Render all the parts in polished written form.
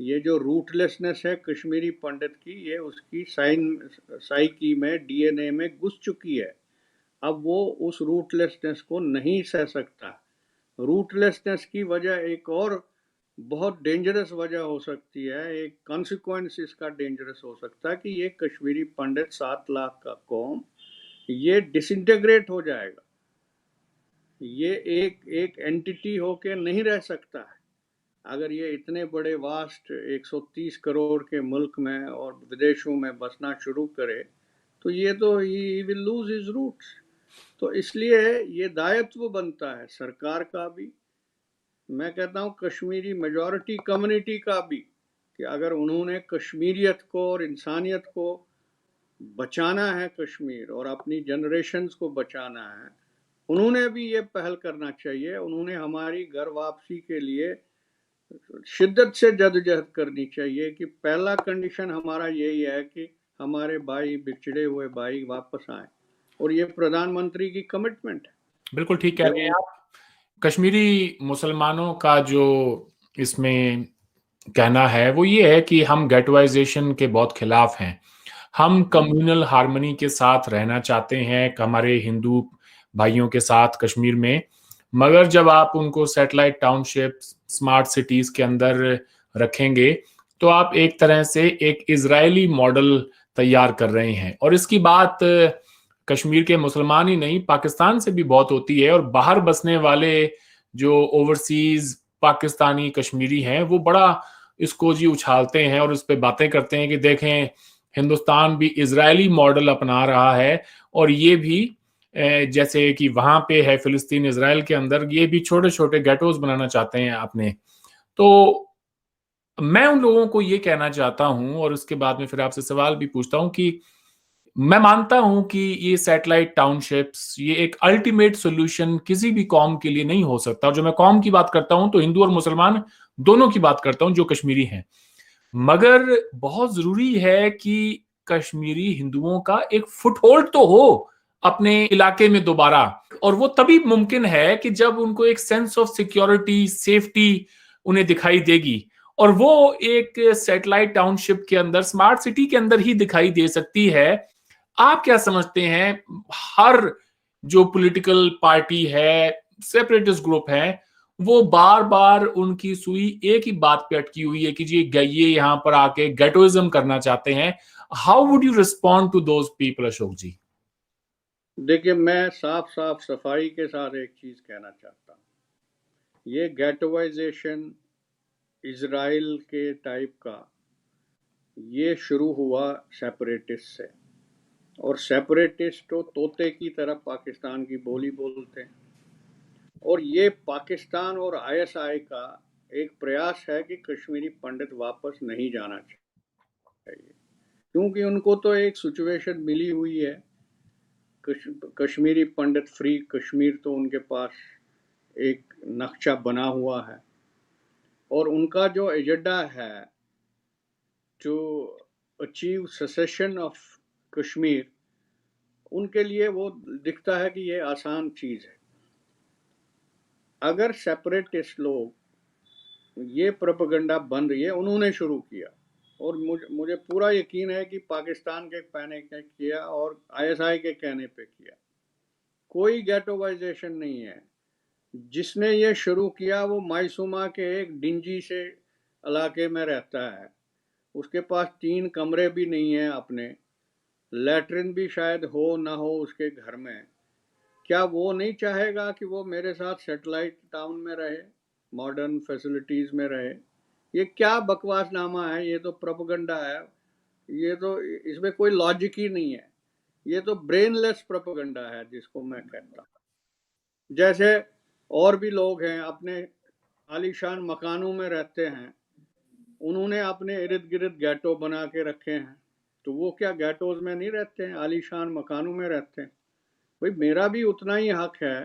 یہ جو route lessons ہے کشمیری پنڈت کی، یہ اس کی سائیکی میں DNA میں گھس چکی ہے. اب وہ اس روٹ لیسنس کو نہیں سہ سکتا. روٹ لیسنس کی وجہ ایک اور بہت ڈینجرس وجہ ہو سکتی ہے، ایک کانسیکوینس اس کا ڈینجرس ہو سکتا ہے کہ یہ کشمیری پنڈت 7 لاکھ کا قوم یہ ڈس انٹیگریٹ ہو جائے گا. یہ ایک اینٹیٹی ہو کے نہیں رہ سکتا ہے. اگر یہ اتنے بڑے واسٹ 130 کروڑ کے ملک میں اور ودیشوں میں بسنا شروع کرے تو یہ تو ہی ول لوز ہز روٹس. تو اس لیے یہ دائتو بنتا ہے سرکار کا بھی، میں کہتا ہوں کشمیری میجورٹی کمیونٹی کا بھی، کہ اگر انہوں نے کشمیریت کو اور انسانیت کو بچانا ہے کشمیر اور اپنی جنریشنز کو بچانا ہے، انہوں نے بھی یہ پہل کرنا چاہیے. انہوں نے ہماری گھر واپسی کے لیے شدت سے جدوجہد کرنی چاہیے کہ پہلا کنڈیشن ہمارا یہی ہے کہ ہمارے بھائی بچھڑے ہوئے بھائی واپس آئیں، اور یہ پردھان منتری کی کمٹمنٹ ہے. بالکل ٹھیک کہہ رہے ہیں آپ. کشمیری مسلمانوں کا جو اس میں کہنا ہے وہ یہ ہے کہ ہم گیٹوائزیشن کے بہت خلاف ہیں. ہم کمیونل ہارمنی کے ساتھ رہنا چاہتے ہیں ہمارے ہندو بھائیوں کے ساتھ کشمیر میں، مگر جب آپ ان کو سیٹلائٹ ٹاؤن شپ اسمارٹ سٹیز کے اندر رکھیں گے تو آپ ایک طرح سے ایک اسرائیلی ماڈل تیار کر رہے ہیں. اور اس کی بات کشمیر کے مسلمان ہی نہیں پاکستان سے بھی بہت ہوتی ہے، اور باہر بسنے والے جو اوورسیز پاکستانی کشمیری ہیں وہ بڑا اس کو اچھالتے ہیں اور اس پہ باتیں کرتے ہیں کہ دیکھیں ہندوستان بھی اسرائیلی ماڈل اپنا رہا ہے، اور یہ بھی جیسے کہ وہاں پہ ہے فلسطین اسرائیل کے اندر یہ بھی چھوٹے چھوٹے گیٹوز بنانا چاہتے ہیں اپنے. تو میں ان لوگوں کو یہ کہنا چاہتا ہوں اور اس کے بعد میں پھر آپ سے سوال بھی پوچھتا ہوں کہ میں مانتا ہوں کہ یہ سیٹلائٹ ٹاؤن شپس یہ ایک الٹیمیٹ سولوشن کسی بھی قوم کے لیے نہیں ہو سکتا. اور جو میں قوم کی بات کرتا ہوں تو ہندو اور مسلمان دونوں کی بات کرتا ہوں جو کشمیری ہیں. مگر بہت ضروری ہے کہ کشمیری ہندوؤں کا ایک فٹ ہولڈ تو ہو اپنے علاقے میں دوبارہ، اور وہ تبھی ممکن ہے کہ جب ان کو ایک سینس آف سیکیورٹی سیفٹی انہیں دکھائی دے گی، اور وہ ایک سیٹلائٹ ٹاؤن شپ کے اندر اسمارٹ سٹی کے اندر ہی دکھائی دے سکتی ہے. آپ کیا سمجھتے ہیں ہر جو پولیٹیکل پارٹی ہے سیپریٹسٹ گروپ ہے وہ بار بار ان کی سوئی ایک ہی بات پہ اٹکی ہوئی ہے کہ جی یہ یہاں پر آ کے گیٹوزم کرنا چاہتے ہیں. How would you respond to those people Ashok ji? دیکھیے میں صاف صفائی کے ساتھ ایک چیز کہنا چاہتا ہوں. یہ گیٹوائزیشن اسرائیل کے ٹائپ کا یہ شروع ہوا سیپریٹسٹ سے، اور سیپریٹسٹ تو طوطے کی طرح پاکستان کی بولی بولتے ہیں، اور یہ پاکستان اور ISI کا ایک پریاس ہے کہ کشمیری پنڈت واپس نہیں جانا چاہیے، کیونکہ ان کو تو ایک سچویشن ملی ہوئی ہے. کشمیری پنڈت فری کشمیر تو ان کے پاس ایک نقشہ بنا ہوا ہے، اور ان کا جو ایجنڈا ہے to achieve secession of Kashmir, ان کے لیے وہ دکھتا ہے کہ یہ آسان چیز ہے. اگر سیپریٹسٹ لوگ یہ پروپیگنڈا بن رہی ہے انہوں نے شروع کیا، اور مجھے پورا یقین ہے کہ پاکستان کے کہنے پہ کیا اور ISI کے کہنے پہ کیا. کوئی گیٹوائزیشن نہیں ہے. جس نے یہ شروع کیا وہ مائسوما کے ایک ڈنجی سے علاقے میں رہتا ہے، اس کے پاس 3 کمرے بھی نہیں ہیں اپنے، لیٹرن بھی شاید ہو نہ ہو اس کے گھر میں. کیا وہ نہیں چاہے گا کہ وہ میرے ساتھ سیٹلائٹ ٹاؤن میں رہے، ماڈرن فیسلٹیز میں رہے؟ یہ کیا بکواس نامہ ہے، یہ تو پروپیگنڈا ہے، یہ تو اس میں کوئی لاجک ہی نہیں ہے، یہ تو برین لیس پروپیگنڈا ہے جس کو میں کہتا ہوں. جیسے اور بھی لوگ ہیں اپنے عالیشان مکانوں میں رہتے ہیں، انہوں نے اپنے ارد گرد گیٹو بنا کے رکھے ہیں، تو وہ کیا گیٹوز میں نہیں رہتے ہیں، عالیشان مکانوں میں رہتے ہیں؟ بھئی میرا بھی اتنا ہی حق ہے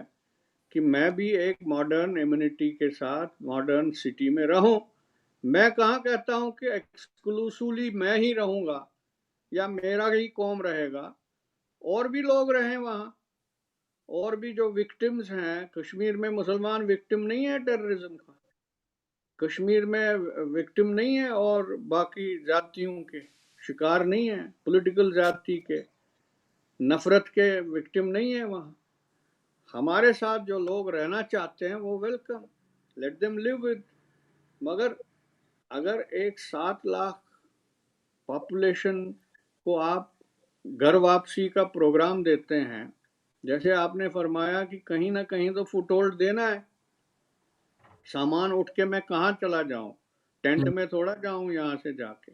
کہ میں بھی ایک ماڈرن ایمینٹی کے ساتھ ماڈرن سٹی میں رہوں. میں کہاں کہتا ہوں کہ ایکسکلوسولی میں ہی رہوں گا یا میرا ہی قوم رہے گا، اور بھی لوگ رہیں وہاں، اور بھی جو وکٹمز ہیں. کشمیر میں مسلمان وکٹم نہیں ہے ٹیررزم کا. کشمیر میں وکٹم نہیں ہے اور باقی زیادتیوں کے شکار نہیں ہیں، پولیٹیکل زیادتی کے، نفرت کے وکٹم نہیں ہیں وہاں. ہمارے ساتھ جو لوگ رہنا چاہتے ہیں وہ welcome, let them live with. مگر اگر ایک 7 لاکھ پاپولیشن کو آپ گھر واپسی کا پروگرام دیتے ہیں، جیسے آپ نے فرمایا کہ کہیں نہ کہیں تو فٹ ہولڈ دینا ہے، سامان اٹھ کے میں کہاں چلا جاؤں، ٹینٹ میں تھوڑا جاؤں یہاں سے جا کے.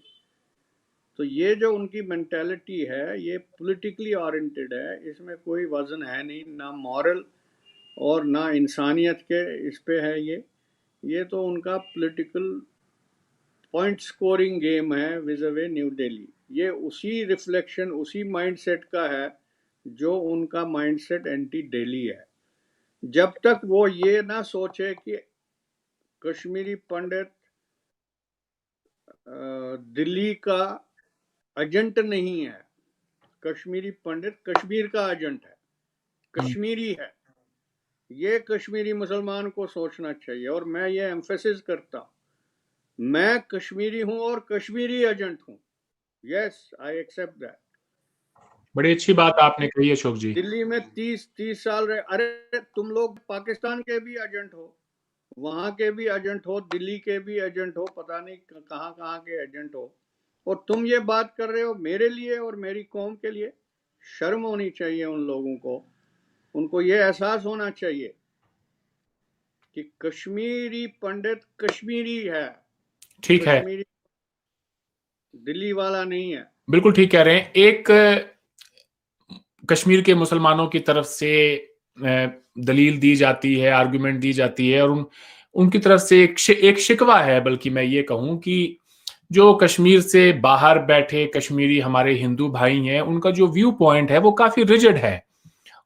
تو یہ جو ان کی مینٹیلٹی ہے یہ پولیٹیکلی اورینٹڈ ہے، اس میں کوئی وزن ہے نہیں، نہ مورل اور نہ انسانیت کے اس پہ ہے. یہ تو ان کا پولیٹیکل پوائنٹ سکورنگ گیم ہے وز اوے نیو دہلی. یہ اسی ریفلیکشن اسی مائنڈ سیٹ کا ہے جو ان کا مائنڈ سیٹ اینٹی دہلی ہے. جب تک وہ یہ نہ سوچے کہ کشمیری پنڈت دلی کا ایجنٹ نہیں ہے، کشمیری پنڈت کشمیر کا ایجنٹ ہے، کشمیری ہے. یہ کشمیری مسلمان کو سوچنا چاہیے. اور میں یہ ایمفیسس کرتا ہوں، میں کشمیری ہوں اور کشمیری ایجنٹ ہوں. یس آئی ایکسپٹ دیٹ. بڑی اچھی بات آپ نے کہی اشوک جی. دلی میں 30 سال رہے. ارے تم لوگ پاکستان کے بھی ایجنٹ ہو، وہاں کے بھی ایجنٹ ہو، دلی کے بھی ایجنٹ ہو، پتہ نہیں کہاں کہاں کے ایجنٹ ہو، اور تم یہ بات کر رہے ہو میرے لیے اور میری قوم کے لیے. شرم ہونی چاہیے ان لوگوں کو. ان کو یہ احساس ہونا چاہیے کہ کشمیری پنڈت کشمیری ہے، ٹھیک ہے، کشمیری دلی والا نہیں ہے. بالکل ٹھیک کہہ رہے ہیں. ایک کشمیر کے مسلمانوں کی طرف سے دلیل دی جاتی ہے، آرگومنٹ دی جاتی ہے، اور ان کی طرف سے ایک شکوہ ہے، بلکہ میں یہ کہوں کہ جو کشمیر سے باہر بیٹھے کشمیری ہمارے ہندو بھائی ہیں ان کا جو ویو پوائنٹ ہے وہ کافی ریجڈ ہے،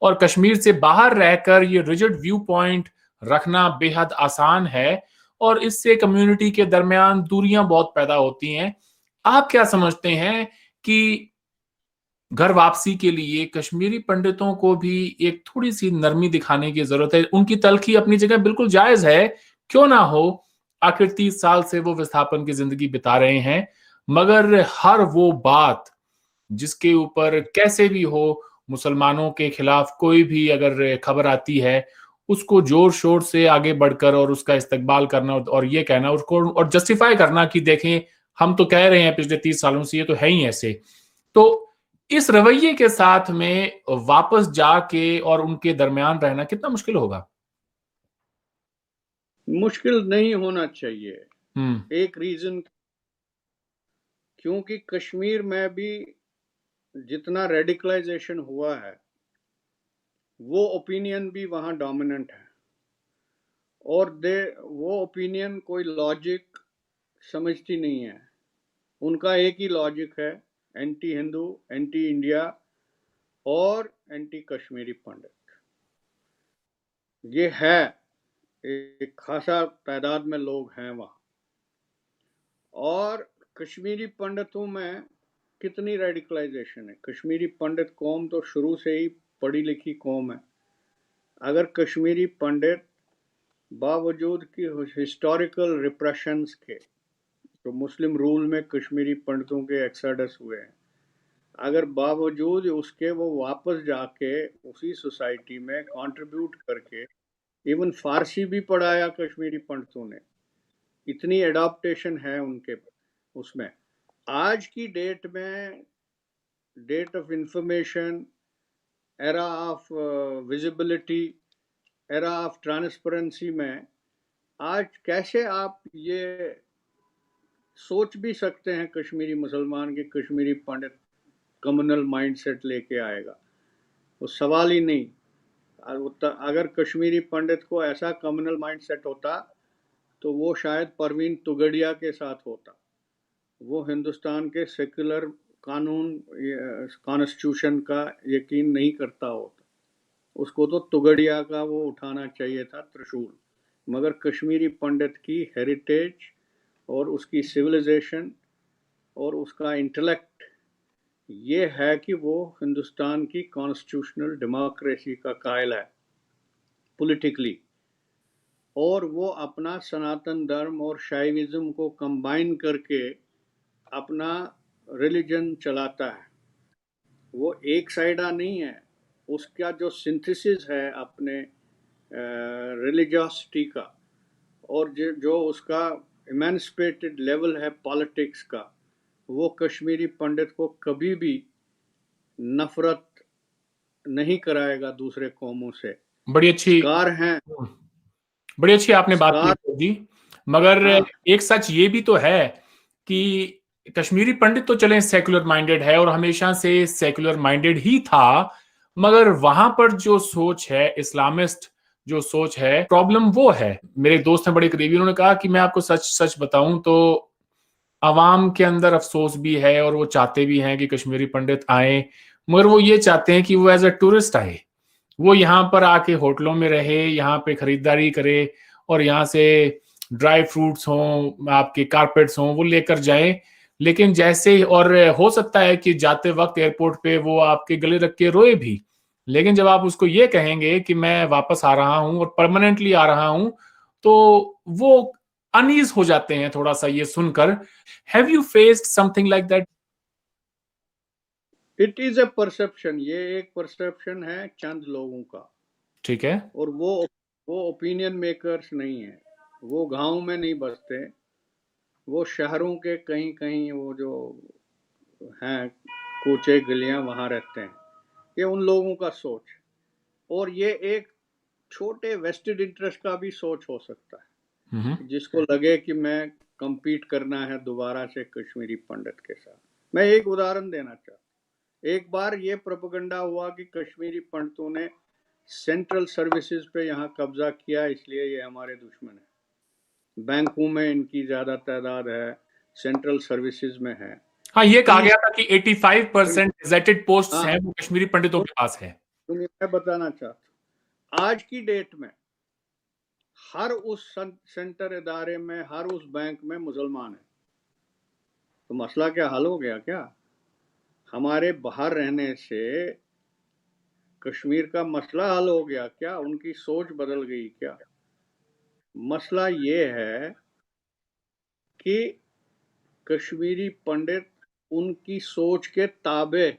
اور کشمیر سے باہر رہ کر یہ ریجڈ ویو پوائنٹ رکھنا بے حد آسان ہے، اور اس سے کمیونٹی کے درمیان دوریاں بہت پیدا ہوتی ہیں. آپ کیا سمجھتے ہیں کہ گھر واپسی کے لیے کشمیری پنڈتوں کو بھی ایک تھوڑی سی نرمی دکھانے کی ضرورت ہے؟ ان کی تلخی اپنی جگہ بالکل جائز ہے، کیوں نہ ہو، آخر 30 سال سے وہ وستھاپن کی زندگی بتا رہے ہیں. مگر ہر وہ بات جس کے اوپر کیسے بھی ہو مسلمانوں کے خلاف کوئی بھی اگر خبر آتی ہے اس کو زور شور سے آگے بڑھ کر اور اس کا استقبال کرنا اور یہ کہنا اس کو اور جسٹیفائی کرنا کہ دیکھیں ہم تو کہہ رہے ہیں پچھلے 30 سالوں سے یہ تو ہے ہی ایسے. تو اس رویے کے ساتھ میں واپس جا کے اور ان کے درمیان رہنا کتنا مشکل ہوگا؟ مشکل نہیں ہونا چاہیے. ایک ریزن کیونکہ کشمیر میں بھی جتنا ریڈیکلائزیشن ہوا ہے وہ اوپینین بھی وہاں ڈومیننٹ ہے، اور وہ اوپینین کوئی لاجک سمجھتی نہیں ہے. ان کا ایک ہی لاجک ہے، اینٹی ہندو، اینٹی انڈیا اور اینٹی کشمیری پنڈت. یہ ہے ایک خاصا تعداد میں لوگ ہیں وہاں. اور کشمیری پنڈتوں میں کتنی ریڈیکلائزیشن ہے. کشمیری پنڈت قوم تو شروع سے ہی پڑھی لکھی قوم ہے. اگر کشمیری پنڈت باوجود کی ہسٹوریکل ریپریشنز کے جو مسلم رول میں کشمیری پنڈتوں کے ایکسڈس ہوئے ہیں، اگر باوجود اس کے وہ واپس جا کے اسی سوسائٹی میں کنٹریبیوٹ کر کے ایون فارسی بھی پڑھایا کشمیری پنڈتوں نے، اتنی اڈاپٹیشن ہے ان کے اس میں. آج کی ڈیٹ میں، date of information, era of visibility, era of transparency میں آج کیسے آپ یہ سوچ بھی سکتے ہیں کشمیری مسلمان کے Kashmiri Pandit communal mindset لے کے آئے گا؟ وہ سوال ہی نہیں. اگر کشمیری پنڈت کو ایسا کمیونل مائنڈ سیٹ ہوتا تو وہ شاید پروین توگڑیا کے ساتھ ہوتا. وہ ہندوستان کے سیکولر قانون کانسٹیٹیوشن کا یقین نہیں کرتا ہوتا. اس کو تو توگڑیا کا وہ اٹھانا چاہیے تھا ترشول. مگر کشمیری پنڈت کی ہیریٹیج اور اس کی سویلائزیشن اور اس کا انٹلیکٹ یہ ہے کہ وہ ہندوستان کی کانسٹیٹیوشنل ڈیموکریسی کا قائل ہے پولیٹیکلی. اور وہ اپنا سناتن دھرم اور شائوزم کو کمبائن کر کے اپنا ریلیجن چلاتا ہے. وہ ایک سائڈا نہیں ہے. اس کا جو سنتھسس ہے اپنے ریلیجیوسٹی کا اور جو اس کا ایمانسپیٹڈ لیول ہے پالیٹکس کا، وہ کشمیری پنڈت کو کبھی بھی نفرت نہیں کرائے گا دوسرے قوموں سے. بڑی اچھی آپ نے بات کی جی. مگر ایک سچ یہ بھی تو ہے کہ کشمیری پنڈت تو چلیں سیکولر مائنڈڈ ہے اور ہمیشہ سے سیکولر مائنڈڈ ہی تھا، مگر وہاں پر جو سوچ ہے اسلامسٹ جو سوچ ہے، پرابلم وہ ہے. میرے دوست ہیں بڑے قریبی، انہوں نے کہا کہ میں آپ کو سچ بتاؤں تو عوام کے اندر افسوس بھی ہے اور وہ چاہتے بھی ہیں کہ کشمیری پنڈت آئیں، مگر وہ یہ چاہتے ہیں کہ وہ ایز اے ٹورسٹ آئے، وہ یہاں پر آ کے ہوٹلوں میں رہے، یہاں پہ خریداری کرے اور یہاں سے ڈرائی فروٹس ہوں، آپ کے کارپیٹس ہوں، وہ لے کر جائیں. لیکن جیسے اور ہو سکتا ہے کہ جاتے وقت ایئرپورٹ پہ وہ آپ کے گلے رکھ کے روئے بھی، لیکن جب آپ اس کو یہ کہیں گے کہ میں واپس آ رہا ہوں اور پرماننٹلی آ رہا ہوں، تو وہ انیز ہو جاتے ہیں تھوڑا سا یہ سن کر. Have you faced some thing like that? It is a perception. یہ ایک پرسپشن ہے چند لوگوں کا. ٹھیک ہے. اور وہ اوپینین میکرز نہیں ہیں. وہ گاؤں میں نہیں بستے، وہ شہروں کے کہیں وہ جو ہیں کوچے گلیاں وہاں رہتے ہیں. یہ ان لوگوں کا سوچ، اور یہ ایک چھوٹے ویسٹڈ انٹرسٹ کا بھی سوچ ہو سکتا ہے، جس کو لگے کہ میں کمپیٹ کرنا ہے دوبارہ سے کشمیری پنڈت کے ساتھ. میں ایک ادھارن دینا چاہتا ہوں. ایک بار یہ پروپیگنڈا ہوا کہ کشمیری پنڈتوں نے سینٹرل سروسز پہ یہاں قبضہ کیا، اس لیے یہ ہمارے دشمن ہیں. بینکوں میں ان کی زیادہ تعداد ہے، سینٹرل سروسز میں ہے. ہاں، یہ کہا گیا تھا کہ 85% گزیٹڈ پوسٹس ہیں وہ کشمیری پنڈتوں کے پاس ہے. میں بتانا چاہتا ہوں، آج کی ڈیٹ میں ہر اس سینٹر ادارے میں، ہر اس بینک میں مسلمان ہیں. تو مسئلہ کیا حل ہو گیا کیا؟ ہمارے باہر رہنے سے کشمیر کا مسئلہ حل ہو گیا کیا؟ ان کی سوچ بدل گئی کیا؟ مسئلہ یہ ہے کہ کشمیری پنڈت ان کی سوچ کے تابع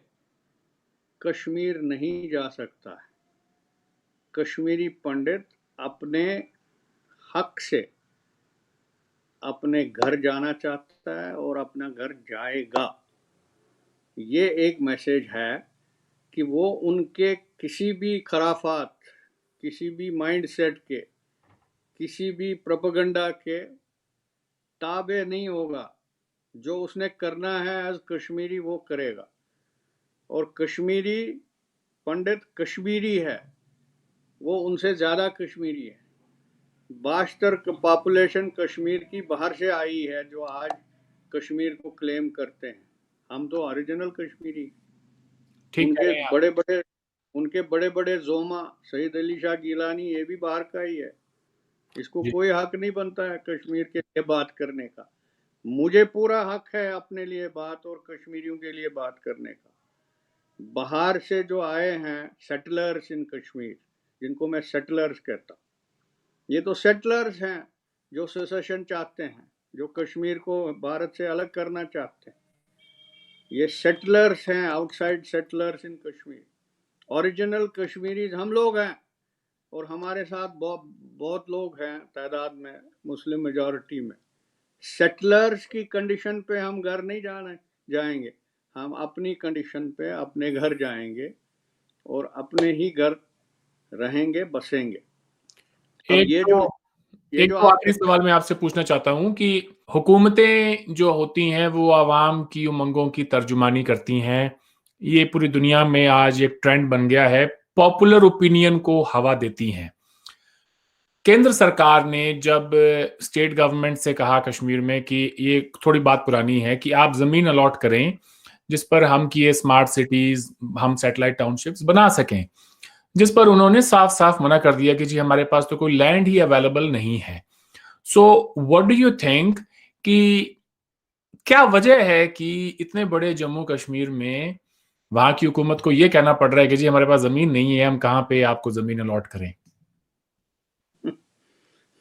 کشمیر نہیں جا سکتا ہے. کشمیری پنڈت اپنے حق سے اپنے گھر جانا چاہتا ہے اور اپنا گھر جائے گا. یہ ایک میسج ہے کہ وہ ان کے کسی بھی خرافات، کسی بھی مائنڈ سیٹ کے، کسی بھی پروپیگنڈا کے تابع نہیں ہوگا. جو اس نے کرنا ہے ایز کشمیری وہ کرے گا. اور کشمیری پنڈت کشمیری ہے، وہ ان سے زیادہ کشمیری ہے. بیشتر پاپولیشن کشمیر کی باہر سے آئی ہے جو آج کشمیر کو کلیم کرتے ہیں. ہم تو اوریجنل کشمیری. ان کے بڑے بڑے زوما سید علی شاہ گیلانی یہ بھی باہر کا ہی ہے. اس کو کوئی حق نہیں بنتا ہے کشمیر کے لیے بات کرنے کا. مجھے پورا حق ہے اپنے لیے بات اور کشمیریوں کے لیے بات کرنے کا. باہر سے جو آئے ہیں سیٹلرز ان کشمیر، جن کو میں سیٹلرز کہتا ہوں، یہ تو سیٹلرز ہیں جو سیسیشن چاہتے ہیں، جو کشمیر کو بھارت سے الگ کرنا چاہتے ہیں. یہ سیٹلرز ہیں، آؤٹ سائڈ سیٹلرز ان کشمیر. اوریجنل کشمیریز ہم لوگ ہیں، اور ہمارے ساتھ بہت لوگ ہیں تعداد میں مسلم میجورٹی میں. سیٹلرز کی کنڈیشن پہ ہم گھر نہیں جائیں گے. ہم اپنی کنڈیشن پہ اپنے گھر جائیں گے اور اپنے ہی گھر رہیں گے، بسیں گے. ایک تو آخری سوال میں آپ سے پوچھنا چاہتا ہوں کہ حکومتیں جو ہوتی ہیں وہ عوام کی امنگوں کی ترجمانی کرتی ہیں. یہ پوری دنیا میں آج ایک ٹرینڈ بن گیا ہے، پاپولر اوپینین کو ہوا دیتی ہیں. کیندر سرکار نے جب اسٹیٹ گورنمنٹ سے کہا کشمیر میں کہ یہ تھوڑی بات پرانی ہے کہ آپ زمین الاٹ کریں جس پر ہم کی اسمارٹ سٹیز، ہم سیٹلائٹ ٹاؤن شپس بنا سکیں، جس پر انہوں نے صاف صاف منع کر دیا کہ جی ہمارے پاس تو کوئی لینڈ ہی اویلیبل نہیں ہے. So what do you think کہ کیا وجہ ہے کہ اتنے بڑے جموں کشمیر میں وہاں کی حکومت کو یہ کہنا پڑ رہا ہے کہ جی ہمارے پاس زمین نہیں ہے، ہم کہاں پہ آپ کو زمین الاٹ کریں؟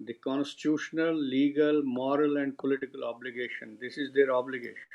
the constitutional, legal, moral and political obligation. This is their obligation.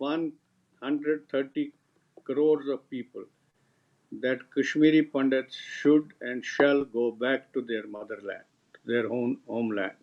130 crores of people that Kashmiri Pandits should and shall go back to their motherland, their homeland.